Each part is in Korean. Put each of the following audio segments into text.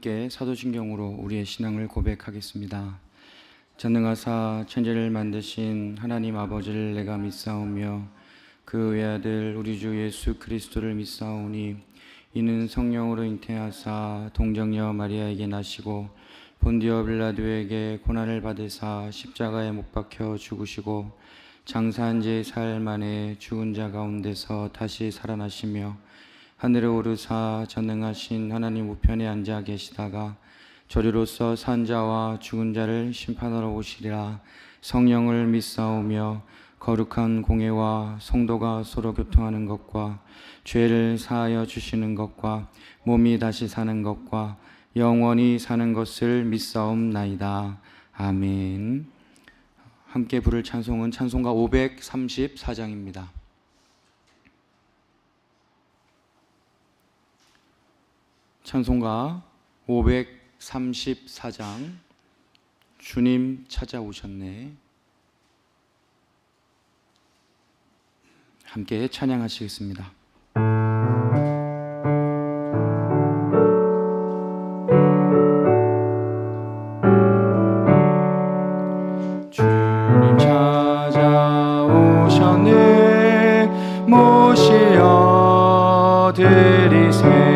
함께 사도신경으로 우리의 신앙을 고백하겠습니다. 전능하사 천지를 만드신 하나님 아버지를 내가 믿사오며 그 외아들 우리 주 예수 그리스도를 믿사오니 이는 성령으로 잉태하사 동정녀 마리아에게 나시고 본디오 빌라도에게 고난을 받으사 십자가에 못 박혀 죽으시고 장사한 지 사흘 만에 죽은 자 가운데서 다시 살아나시며 하늘에 오르사 전능하신 하나님 우편에 앉아 계시다가 저리로서 산 자와 죽은 자를 심판하러 오시리라. 성령을 믿사오며 거룩한 공회와 성도가 서로 교통하는 것과 죄를 사하여 주시는 것과 몸이 다시 사는 것과 영원히 사는 것을 믿사옵나이다. 아멘. 함께 부를 찬송은 찬송가 534장입니다. 찬송가 534장 주님 찾아오셨네. 함께 찬양하시겠습니다. 주님 찾아오셨네. 모시어 드리세.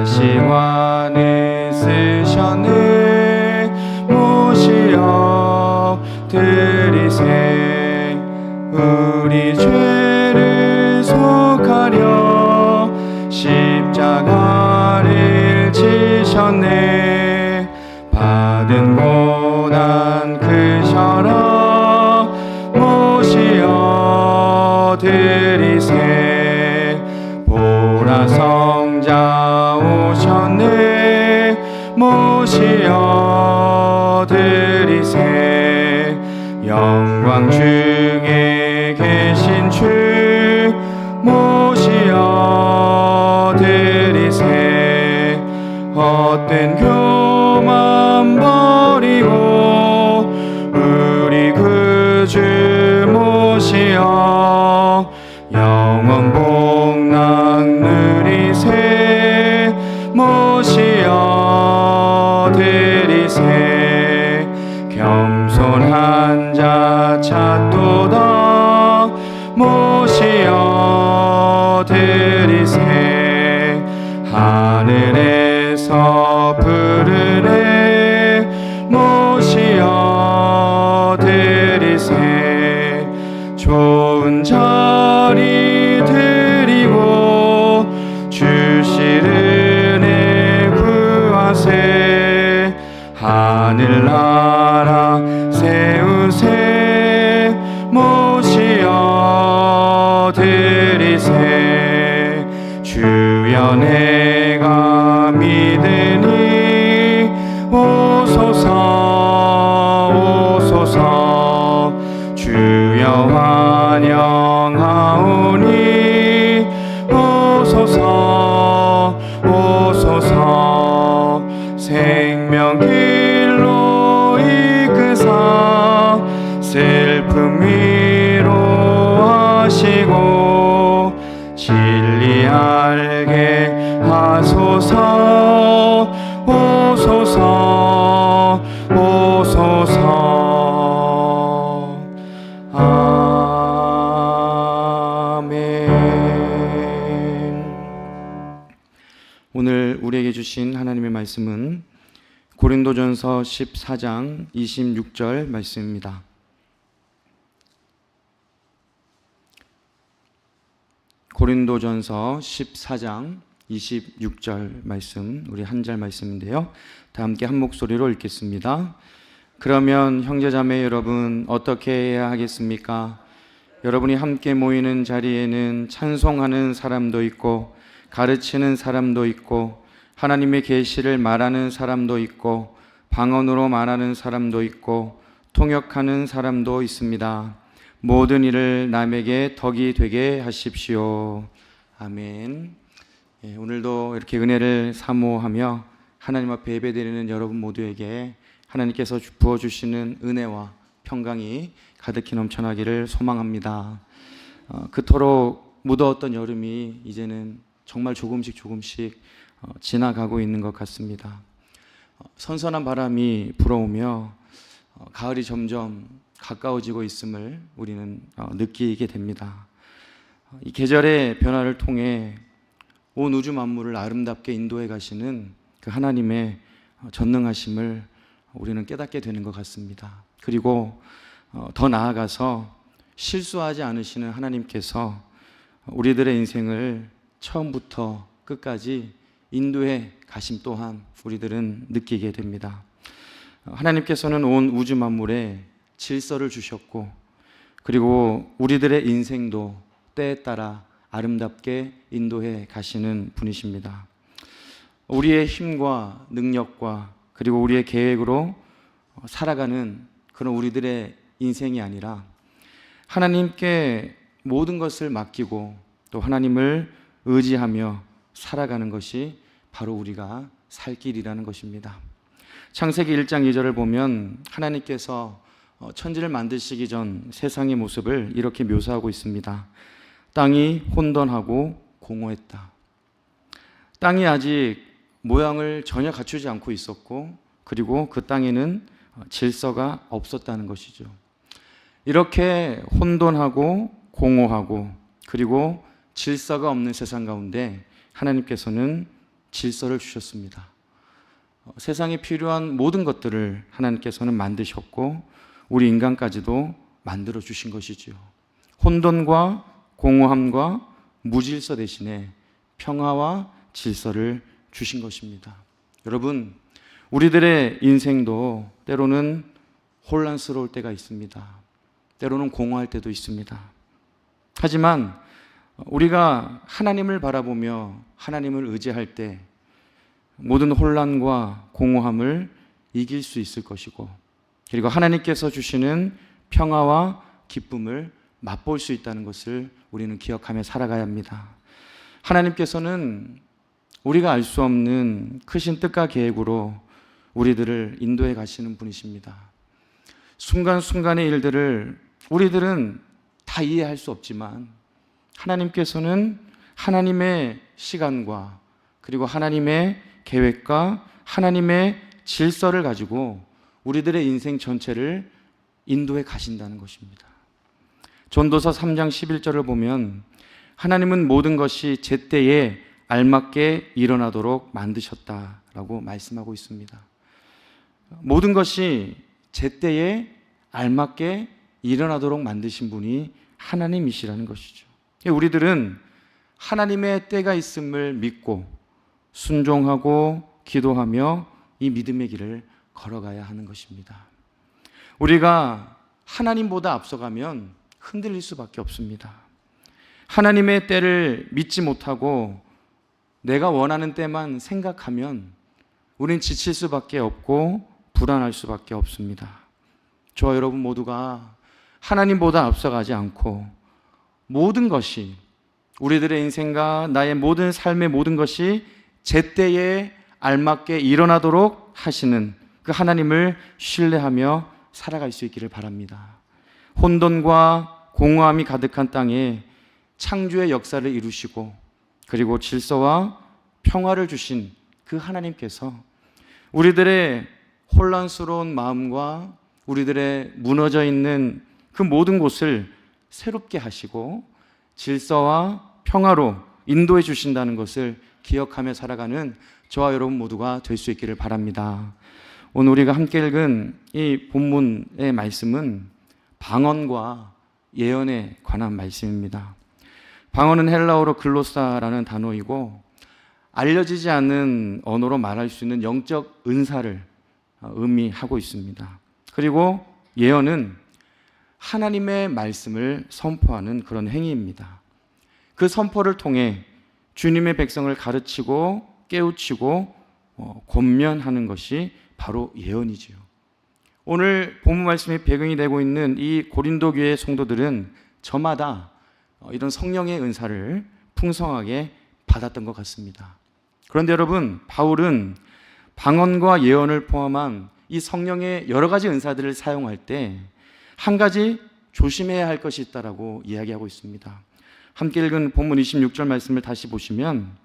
가시관을 쓰셨네. 모시어 드리세. 우리 죄를 속하려 십자가를 지셨네. 받은 고난 크셔라. 모시어 드리세. 보라 성자 오셨네. 모시어 드리세. 영광 중에 계신 주 모시어 드리세. 헛된 교만 버리고 우리 구주 모시어 영원 복락 누리세. 모시어 드리세. 겸손한 자 찾도다. 모시어 드리세. 하늘에서 부르네. 모시어 드리세. 좋은 자리 드리고 주실 은혜 구하세. 하늘나라 세우세. 모시어 드리세. 주여 내가 믿으니 오소서 오소서. 주여 환영하오니 오소서 오소서. 생명길로 이끄사 슬픔 위로하시고 진리 알게 하소서. 오소서 오소서. 아멘. 오늘 우리에게 주신 하나님의 말씀은 고린도전서 14장 26절 말씀입니다. 고린도전서 14장 26절 말씀, 우리 한 절 말씀인데요. 다 함께 한 목소리로 읽겠습니다. 그러면 형제자매 여러분 어떻게 해야 하겠습니까? 여러분이 함께 모이는 자리에는 찬송하는 사람도 있고 가르치는 사람도 있고 하나님의 계시를 말하는 사람도 있고 방언으로 말하는 사람도 있고 통역하는 사람도 있습니다. 모든 일을 남에게 덕이 되게 하십시오. 아멘. 오늘도 이렇게 은혜를 사모하며 하나님 앞에 예배드리는 여러분 모두에게 하나님께서 부어주시는 은혜와 평강이 가득히 넘쳐나기를 소망합니다. 그토록 무더웠던 여름이 이제는 정말 조금씩 지나가고 있는 것 같습니다. 선선한 바람이 불어오며 가을이 점점 가까워지고 있음을 우리는 느끼게 됩니다. 이 계절의 변화를 통해 온 우주 만물을 아름답게 인도해 가시는 그 하나님의 전능하심을 우리는 깨닫게 되는 것 같습니다. 그리고 더 나아가서 실수하지 않으시는 하나님께서 우리들의 인생을 처음부터 끝까지 인도해 가심 또한 우리들은 느끼게 됩니다. 하나님께서는 온 우주 만물에 질서를 주셨고, 그리고 우리들의 인생도 때에 따라 아름답게 인도해 가시는 분이십니다. 우리의 힘과 능력과 그리고 우리의 계획으로 살아가는 그런 우리들의 인생이 아니라 하나님께 모든 것을 맡기고 또 하나님을 의지하며 살아가는 것이 바로 우리가 살 길이라는 것입니다. 창세기 1장 2절을 보면 하나님께서 천지를 만드시기 전 세상의 모습을 이렇게 묘사하고 있습니다. 땅이 혼돈하고 공허했다. 땅이 아직 모양을 전혀 갖추지 않고 있었고, 그리고 그 땅에는 질서가 없었다는 것이죠. 이렇게 혼돈하고 공허하고 그리고 질서가 없는 세상 가운데 하나님께서는 질서를 주셨습니다. 세상에 필요한 모든 것들을 하나님께서는 만드셨고 우리 인간까지도 만들어 주신 것이지요. 혼돈과 공허함과 무질서 대신에 평화와 질서를 주신 것입니다. 여러분, 우리들의 인생도 때로는 혼란스러울 때가 있습니다. 때로는 공허할 때도 있습니다. 하지만 우리가 하나님을 바라보며 하나님을 의지할 때 모든 혼란과 공허함을 이길 수 있을 것이고, 그리고 하나님께서 주시는 평화와 기쁨을 맛볼 수 있다는 것을 우리는 기억하며 살아가야 합니다. 하나님께서는 우리가 알 수 없는 크신 뜻과 계획으로 우리들을 인도해 가시는 분이십니다. 순간순간의 일들을 우리들은 다 이해할 수 없지만 하나님께서는 하나님의 시간과 그리고 하나님의 계획과 하나님의 질서를 가지고 우리들의 인생 전체를 인도해 가신다는 것입니다. 전도서 3장 11절을 보면 하나님은 모든 것이 제때에 알맞게 일어나도록 만드셨다라고 말씀하고 있습니다. 모든 것이 제때에 알맞게 일어나도록 만드신 분이 하나님이시라는 것이죠. 우리들은 하나님의 때가 있음을 믿고 순종하고 기도하며 이 믿음의 길을 걸어가야 하는 것입니다. 우리가 하나님보다 앞서가면 흔들릴 수밖에 없습니다. 하나님의 때를 믿지 못하고 내가 원하는 때만 생각하면 우린 지칠 수밖에 없고 불안할 수밖에 없습니다. 저와 여러분 모두가 하나님보다 앞서가지 않고 모든 것이, 우리들의 인생과 나의 모든 삶의 모든 것이 제때에 알맞게 일어나도록 하시는 그 하나님을 신뢰하며 살아갈 수 있기를 바랍니다. 혼돈과 공허함이 가득한 땅에 창조의 역사를 이루시고 그리고 질서와 평화를 주신 그 하나님께서 우리들의 혼란스러운 마음과 우리들의 무너져 있는 그 모든 곳을 새롭게 하시고 질서와 평화로 인도해 주신다는 것을 기억하며 살아가는 저와 여러분 모두가 될 수 있기를 바랍니다. 오늘 우리가 함께 읽은 이 본문의 말씀은 방언과 예언에 관한 말씀입니다. 방언은 헬라어로 글로사라는 단어이고 알려지지 않은 언어로 말할 수 있는 영적 은사를 의미하고 있습니다. 그리고 예언은 하나님의 말씀을 선포하는 그런 행위입니다. 그 선포를 통해 주님의 백성을 가르치고 깨우치고 권면하는 것이 바로 예언이지요. 오늘 본문 말씀의 배경이 되고 있는 이 고린도 교회 성도들은 저마다 이런 성령의 은사를 풍성하게 받았던 것 같습니다. 그런데 여러분, 바울은 방언과 예언을 포함한 이 성령의 여러 가지 은사들을 사용할 때 한 가지 조심해야 할 것이 있다라고 이야기하고 있습니다. 함께 읽은 본문 26절 말씀을 다시 보시면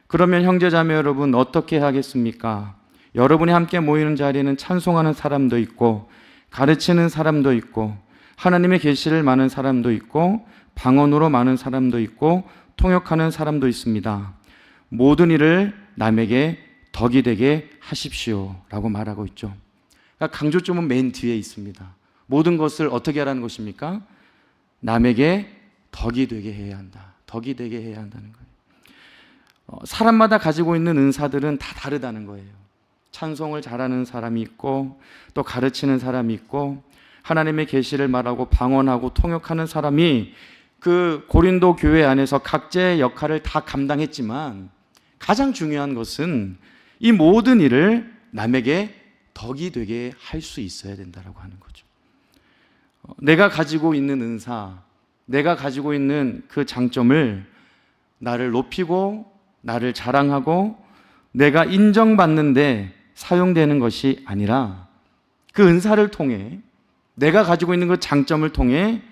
그러면 형제자매 여러분 어떻게 하겠습니까? 여러분이 함께 모이는 자리에는 찬송하는 사람도 있고 가르치는 사람도 있고 하나님의 계시를 많은 사람도 있고 방언으로 많은 사람도 있고 통역하는 사람도 있습니다. 모든 일을 남에게 덕이 되게 하십시오 라고 말하고 있죠. 그러니까 강조점은 맨 뒤에 있습니다. 모든 것을 어떻게 하라는 것입니까? 남에게 덕이 되게 해야 한다. 덕이 되게 해야 한다는 거예요. 사람마다 가지고 있는 은사들은 다 다르다는 거예요. 찬송을 잘하는 사람이 있고 또 가르치는 사람이 있고 하나님의 계시를 말하고 방언하고 통역하는 사람이 그 고린도 교회 안에서 각자의 역할을 다 감당했지만 가장 중요한 것은 이 모든 일을 남에게 덕이 되게 할 수 있어야 된다라고 하는 거죠. 내가 가지고 있는 은사, 내가 가지고 있는 그 장점을 나를 높이고 나를 자랑하고 내가 인정받는데 사용되는 것이 아니라 그 은사를 통해 내가 가지고 있는 그 장점을 통해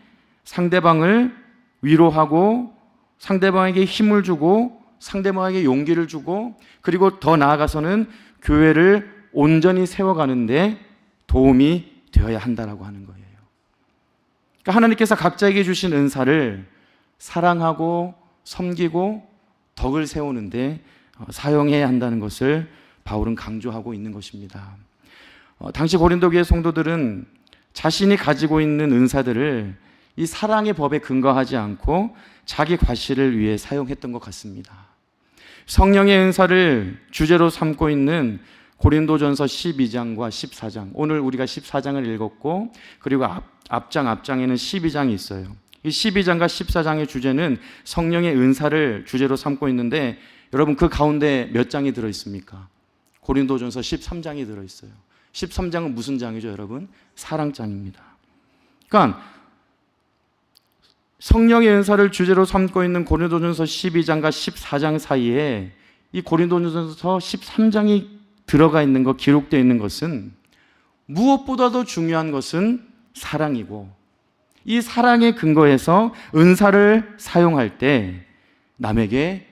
상대방을 위로하고 상대방에게 힘을 주고 상대방에게 용기를 주고 그리고 더 나아가서는 교회를 온전히 세워가는데 도움이 되어야 한다라고 하는 거예요. 그러니까 하나님께서 각자에게 주신 은사를 사랑하고 섬기고 덕을 세우는데 사용해야 한다는 것을 바울은 강조하고 있는 것입니다. 당시 고린도 교회 성도들은 자신이 가지고 있는 은사들을 이 사랑의 법에 근거하지 않고 자기 과실을 위해 사용했던 것 같습니다. 성령의 은사를 주제로 삼고 있는 고린도전서 12장과 14장, 오늘 우리가 14장을 읽었고 그리고 앞장에는 12장이 있어요. 이 12장과 14장의 주제는 성령의 은사를 주제로 삼고 있는데 여러분 그 가운데 몇 장이 들어있습니까? 고린도전서 13장이 들어있어요. 13장은 무슨 장이죠 여러분? 사랑장입니다. 그러니까 성령의 은사를 주제로 삼고 있는 고린도전서 12장과 14장 사이에 이 고린도전서 13장이 들어가 있는 것, 기록되어 있는 것은 무엇보다도 중요한 것은 사랑이고 이 사랑의 근거에서 은사를 사용할 때 남에게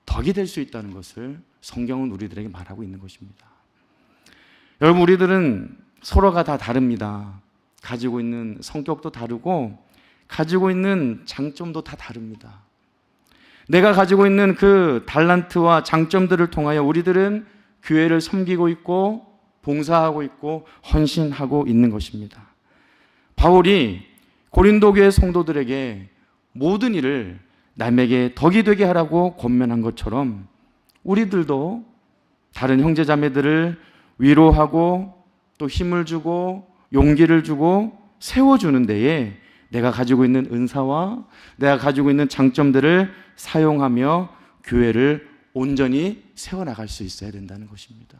덕이 될 수 있다는 것을 성경은 우리들에게 말하고 있는 것입니다. 여러분 우리들은 서로가 다 다릅니다. 가지고 있는 성격도 다르고 가지고 있는 장점도 다 다릅니다. 내가 가지고 있는 그 달란트와 장점들을 통하여 우리들은 교회를 섬기고 있고 봉사하고 있고 헌신하고 있는 것입니다. 바울이 고린도 교회 성도들에게 모든 일을 남에게 덕이 되게 하라고 권면한 것처럼 우리들도 다른 형제자매들을 위로하고 또 힘을 주고 용기를 주고 세워주는 데에 내가 가지고 있는 은사와 내가 가지고 있는 장점들을 사용하며 교회를 온전히 세워나갈 수 있어야 된다는 것입니다.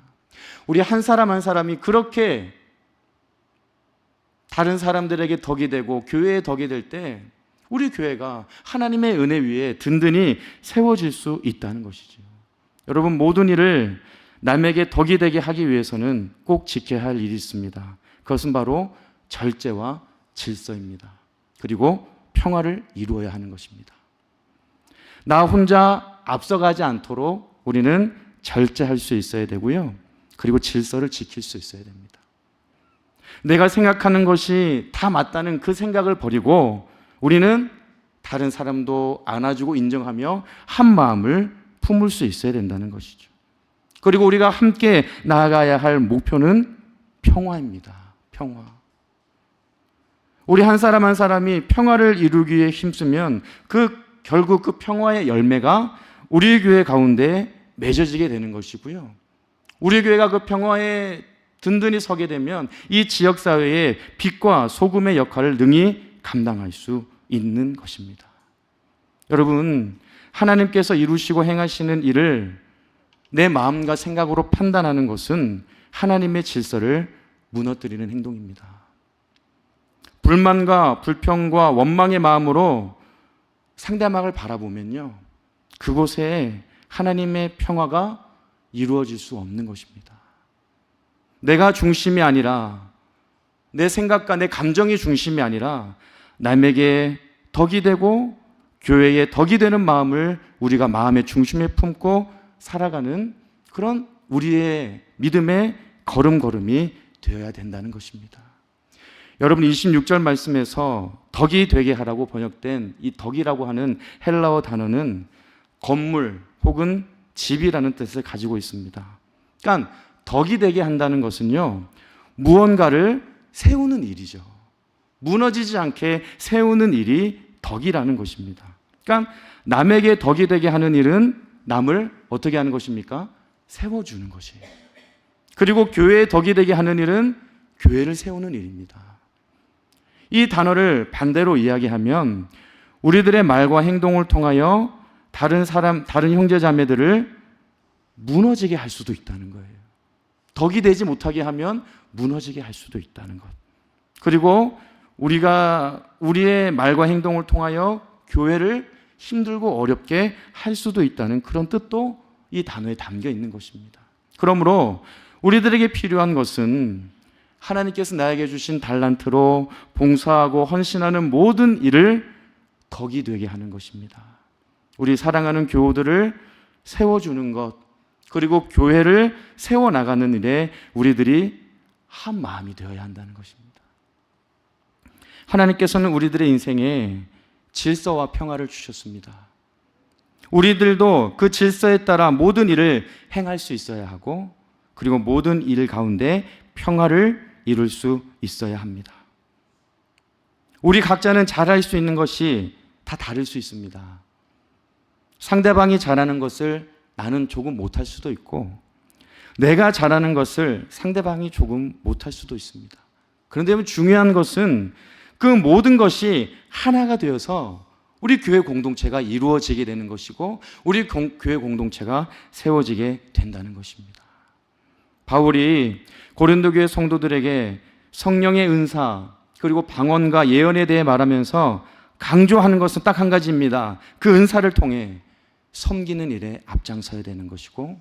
우리 한 사람 한 사람이 그렇게 다른 사람들에게 덕이 되고 교회에 덕이 될 때 우리 교회가 하나님의 은혜 위에 든든히 세워질 수 있다는 것이죠. 여러분 모든 일을 남에게 덕이 되게 하기 위해서는 꼭 지켜야 할 일이 있습니다. 그것은 바로 절제와 질서입니다. 그리고 평화를 이루어야 하는 것입니다. 나 혼자 앞서가지 않도록 우리는 절제할 수 있어야 되고요. 그리고 질서를 지킬 수 있어야 됩니다. 내가 생각하는 것이 다 맞다는 그 생각을 버리고 우리는 다른 사람도 안아주고 인정하며 한 마음을 품을 수 있어야 된다는 것이죠. 그리고 우리가 함께 나아가야 할 목표는 평화입니다. 평화. 우리 한 사람 한 사람이 평화를 이루기 위해 힘쓰면 결국 그 평화의 열매가 우리 교회 가운데 맺어지게 되는 것이고요. 우리 교회가 그 평화에 든든히 서게 되면 이 지역사회의 빛과 소금의 역할을 능히 감당할 수 있는 것입니다. 여러분, 하나님께서 이루시고 행하시는 일을 내 마음과 생각으로 판단하는 것은 하나님의 질서를 무너뜨리는 행동입니다. 불만과 불평과 원망의 마음으로 상대방을 바라보면요, 그곳에 하나님의 평화가 이루어질 수 없는 것입니다. 내가 중심이 아니라 내 생각과 내 감정이 중심이 아니라 남에게 덕이 되고 교회에 덕이 되는 마음을 우리가 마음의 중심에 품고 살아가는 그런 우리의 믿음의 걸음걸음이 되어야 된다는 것입니다. 여러분 26절 말씀에서 덕이 되게 하라고 번역된 이 덕이라고 하는 헬라어 단어는 건물 혹은 집이라는 뜻을 가지고 있습니다. 그러니까 덕이 되게 한다는 것은요, 무언가를 세우는 일이죠. 무너지지 않게 세우는 일이 덕이라는 것입니다. 그러니까 남에게 덕이 되게 하는 일은 남을 어떻게 하는 것입니까? 세워주는 것이에요. 그리고 교회에 덕이 되게 하는 일은 교회를 세우는 일입니다. 이 단어를 반대로 이야기하면 우리들의 말과 행동을 통하여 다른 형제 자매들을 무너지게 할 수도 있다는 거예요. 덕이 되지 못하게 하면 무너지게 할 수도 있다는 것. 그리고 우리가 우리의 말과 행동을 통하여 교회를 힘들고 어렵게 할 수도 있다는 그런 뜻도 이 단어에 담겨 있는 것입니다. 그러므로 우리들에게 필요한 것은 하나님께서 나에게 주신 달란트로 봉사하고 헌신하는 모든 일을 덕이 되게 하는 것입니다. 우리 사랑하는 교우들을 세워주는 것, 그리고 교회를 세워나가는 일에 우리들이 한 마음이 되어야 한다는 것입니다. 하나님께서는 우리들의 인생에 질서와 평화를 주셨습니다. 우리들도 그 질서에 따라 모든 일을 행할 수 있어야 하고, 그리고 모든 일 가운데 평화를 이룰 수 있어야 합니다. 우리 각자는 잘할 수 있는 것이 다 다를 수 있습니다. 상대방이 잘하는 것을 나는 조금 못할 수도 있고, 내가 잘하는 것을 상대방이 조금 못할 수도 있습니다. 그런데 중요한 것은 그 모든 것이 하나가 되어서 우리 교회 공동체가 이루어지게 되는 것이고, 우리 교회 공동체가 세워지게 된다는 것입니다. 바울이 고린도 교회 성도들에게 성령의 은사 그리고 방언과 예언에 대해 말하면서 강조하는 것은 딱 한 가지입니다. 그 은사를 통해 섬기는 일에 앞장서야 되는 것이고,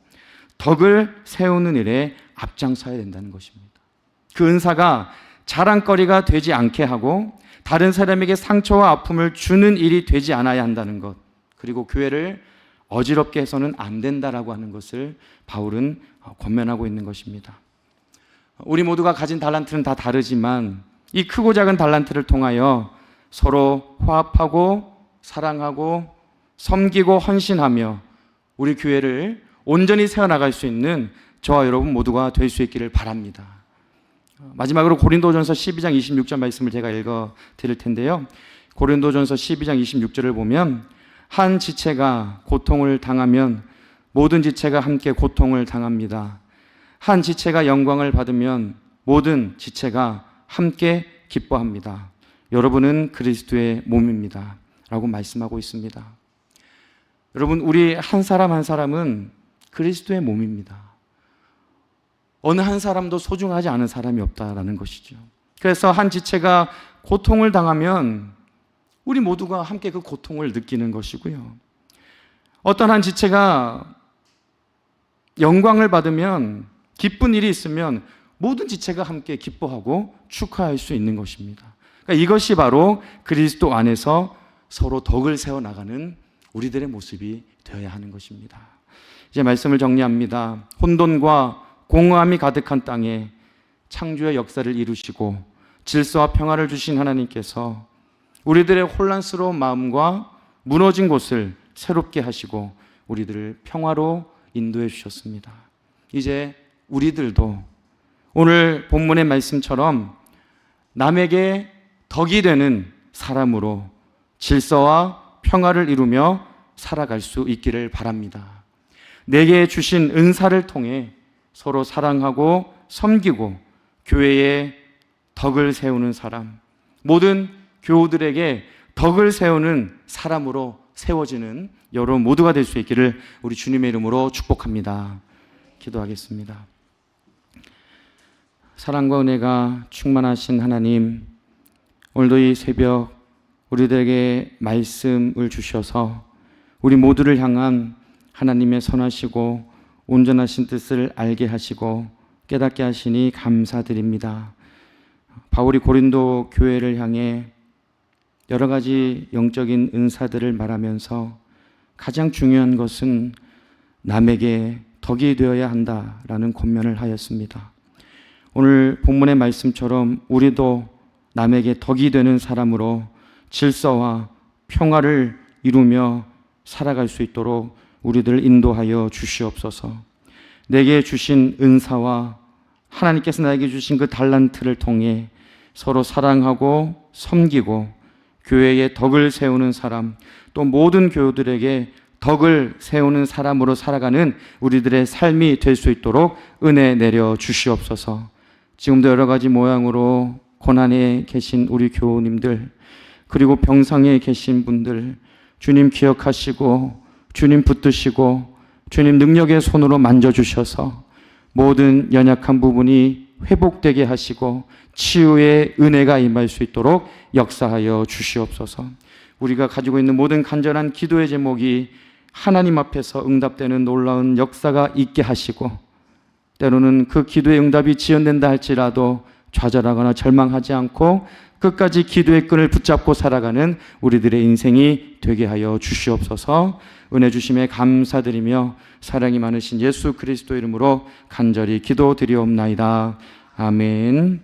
덕을 세우는 일에 앞장서야 된다는 것입니다. 그 은사가 자랑거리가 되지 않게 하고 다른 사람에게 상처와 아픔을 주는 일이 되지 않아야 한다는 것, 그리고 교회를 어지럽게 해서는 안 된다라고 하는 것을 바울은 권면하고 있는 것입니다. 우리 모두가 가진 달란트는 다 다르지만 이 크고 작은 달란트를 통하여 서로 화합하고 사랑하고 섬기고 헌신하며 우리 교회를 온전히 세워나갈 수 있는 저와 여러분 모두가 될 수 있기를 바랍니다. 마지막으로 고린도전서 12장 26절 말씀을 제가 읽어 드릴 텐데요. 고린도전서 12장 26절을 보면 한 지체가 고통을 당하면 모든 지체가 함께 고통을 당합니다. 한 지체가 영광을 받으면 모든 지체가 함께 기뻐합니다. 여러분은 그리스도의 몸입니다. 라고 말씀하고 있습니다. 여러분, 우리 한 사람 한 사람은 그리스도의 몸입니다. 어느 한 사람도 소중하지 않은 사람이 없다라는 것이죠. 그래서 한 지체가 고통을 당하면 우리 모두가 함께 그 고통을 느끼는 것이고요. 어떤 한 지체가 영광을 받으면, 기쁜 일이 있으면 모든 지체가 함께 기뻐하고 축하할 수 있는 것입니다. 그러니까 이것이 바로 그리스도 안에서 서로 덕을 세워나가는 우리들의 모습이 되어야 하는 것입니다. 이제 말씀을 정리합니다. 혼돈과 공허함이 가득한 땅에 창조의 역사를 이루시고 질서와 평화를 주신 하나님께서 우리들의 혼란스러운 마음과 무너진 곳을 새롭게 하시고 우리들을 평화로 인도해 주셨습니다. 이제 우리들도 오늘 본문의 말씀처럼 남에게 덕이 되는 사람으로 질서와 평화를 이루며 살아갈 수 있기를 바랍니다. 내게 주신 은사를 통해 서로 사랑하고 섬기고 교회에 덕을 세우는 사람, 모든 교우들에게 덕을 세우는 사람으로 세워지는 여러분 모두가 될 수 있기를 우리 주님의 이름으로 축복합니다. 기도하겠습니다. 사랑과 은혜가 충만하신 하나님, 오늘도 이 새벽 우리들에게 말씀을 주셔서 우리 모두를 향한 하나님의 선하시고 온전하신 뜻을 알게 하시고 깨닫게 하시니 감사드립니다. 바울이 고린도 교회를 향해 여러 가지 영적인 은사들을 말하면서 가장 중요한 것은 남에게 덕이 되어야 한다라는 권면을 하였습니다. 오늘 본문의 말씀처럼 우리도 남에게 덕이 되는 사람으로 질서와 평화를 이루며 살아갈 수 있도록 우리들을 인도하여 주시옵소서. 내게 주신 은사와 하나님께서 나에게 주신 그 달란트를 통해 서로 사랑하고 섬기고 교회에 덕을 세우는 사람, 또 모든 교우들에게 덕을 세우는 사람으로 살아가는 우리들의 삶이 될 수 있도록 은혜 내려 주시옵소서. 지금도 여러 가지 모양으로 고난에 계신 우리 교우님들, 그리고 병상에 계신 분들, 주님 기억하시고 주님 붙드시고 주님 능력의 손으로 만져주셔서 모든 연약한 부분이 회복되게 하시고 치유의 은혜가 임할 수 있도록 역사하여 주시옵소서. 우리가 가지고 있는 모든 간절한 기도의 제목이 하나님 앞에서 응답되는 놀라운 역사가 있게 하시고, 때로는 그 기도의 응답이 지연된다 할지라도 좌절하거나 절망하지 않고 끝까지 기도의 끈을 붙잡고 살아가는 우리들의 인생이 되게 하여 주시옵소서. 은혜 주심에 감사드리며 사랑이 많으신 예수 그리스도 이름으로 간절히 기도드리옵나이다. 아멘.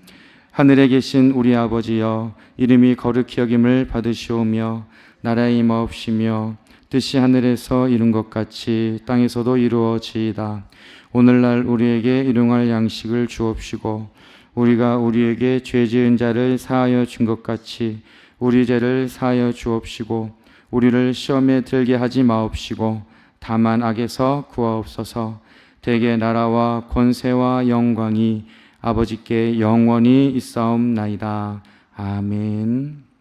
하늘에 계신 우리 아버지여, 이름이 거룩히 여김을 받으시오며 나라의 임하옵시며 뜻이 하늘에서 이룬 것 같이 땅에서도 이루어지이다. 오늘날 우리에게 일용할 양식을 주옵시고 우리가 우리에게 죄 지은 자를 사하여 준 것 같이 우리 죄를 사하여 주옵시고 우리를 시험에 들게 하지 마옵시고 다만 악에서 구하옵소서. 대개 나라와 권세와 영광이 아버지께 영원히 있사옵나이다. 아멘.